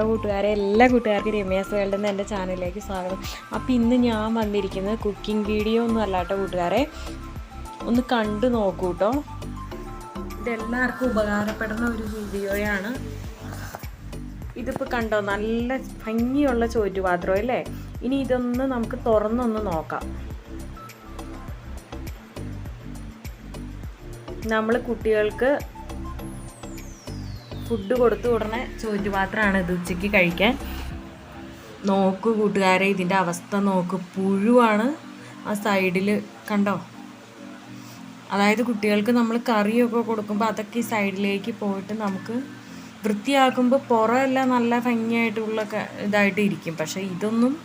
Hello കൂട്ടുകാരെ, എല്ലാ കൂട്ടുകാർക്കും രമ്യാസ് വേൾഡ് എന്ന എൻ്റെ ചാനലിലേക്ക് സ്വാഗതം. അപ്പോൾ ഇന്ന് ഞാൻ വന്നിരിക്കുന്നത് കുക്കിംഗ് വീഡിയോ ഒന്നും അല്ലാട്ടോ കൂട്ടുകാരെ, ഒന്ന് കണ്ടു നോക്കൂ കേട്ടോ. ഇതെല്ലാവർക്കും ഉപകാരപ്പെടുന്ന ഒരു വീഡിയോയാണ്. ഇതിപ്പോൾ കണ്ടോ, നല്ല ഭംഗിയുള്ള ചോറ്റുപാത്രം അല്ലേ. ഇനി ഇതൊന്ന് നമുക്ക് തുറന്നൊന്ന് നോക്കാം. നമ്മൾ കുട്ടികൾക്ക് ഫുഡ് കൊടുത്തു ഉടനെ ചോറ്റുപാത്രമാണ് ഇത് ഉച്ചയ്ക്ക് കഴിക്കാൻ. നോക്കൂ കൂട്ടുകാരെ, ഇതിൻ്റെ അവസ്ഥ നോക്ക്. പുഴുവാണ് ആ സൈഡിൽ, കണ്ടോ. അതായത് കുട്ടികൾക്ക് നമ്മൾ കറിയൊക്കെ കൊടുക്കുമ്പോൾ അതൊക്കെ ഈ സൈഡിലേക്ക് പോയിട്ട് നമുക്ക് വൃത്തിയാക്കുമ്പോൾ പുറമെല്ലാം നല്ല ഭംഗിയായിട്ടുള്ള ഇതായിട്ട് ഇരിക്കും. പക്ഷേ ഇതൊന്നും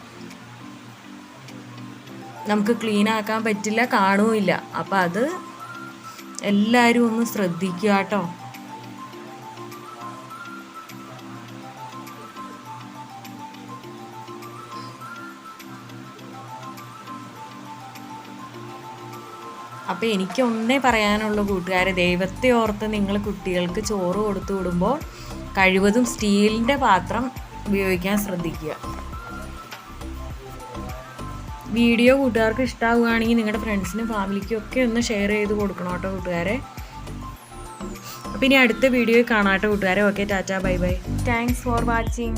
നമുക്ക് ക്ലീൻ ആക്കാൻ പറ്റില്ല, കാണുമില്ല. അപ്പം അത് എല്ലാവരും ഒന്ന് ശ്രദ്ധിക്കുക കേട്ടോ. അപ്പോൾ എനിക്കൊന്നേ പറയാനുള്ളൂ കൂട്ടുകാരെ, ദൈവത്തെ ഓർത്ത് നിങ്ങൾ കുട്ടികൾക്ക് ചോറ് കൊടുത്തു വിടുമ്പോൾ കഴിവതും സ്റ്റീലിൻ്റെ പാത്രം ഉപയോഗിക്കാൻ ശ്രദ്ധിക്കുക. വീഡിയോ കൂട്ടുകാർക്ക് ഇഷ്ടമാവുകയാണെങ്കിൽ നിങ്ങളുടെ ഫ്രണ്ട്സിനും ഫാമിലിക്കും ഒക്കെ ഒന്ന് ഷെയർ ചെയ്ത് കൊടുക്കണം കേട്ടോ കൂട്ടുകാരെ. അപ്പോൾ ഇനി അടുത്ത വീഡിയോയിൽ കാണാം കേട്ടോ കൂട്ടുകാരെ. Okay, Tata, bye bye. Thanks for watching.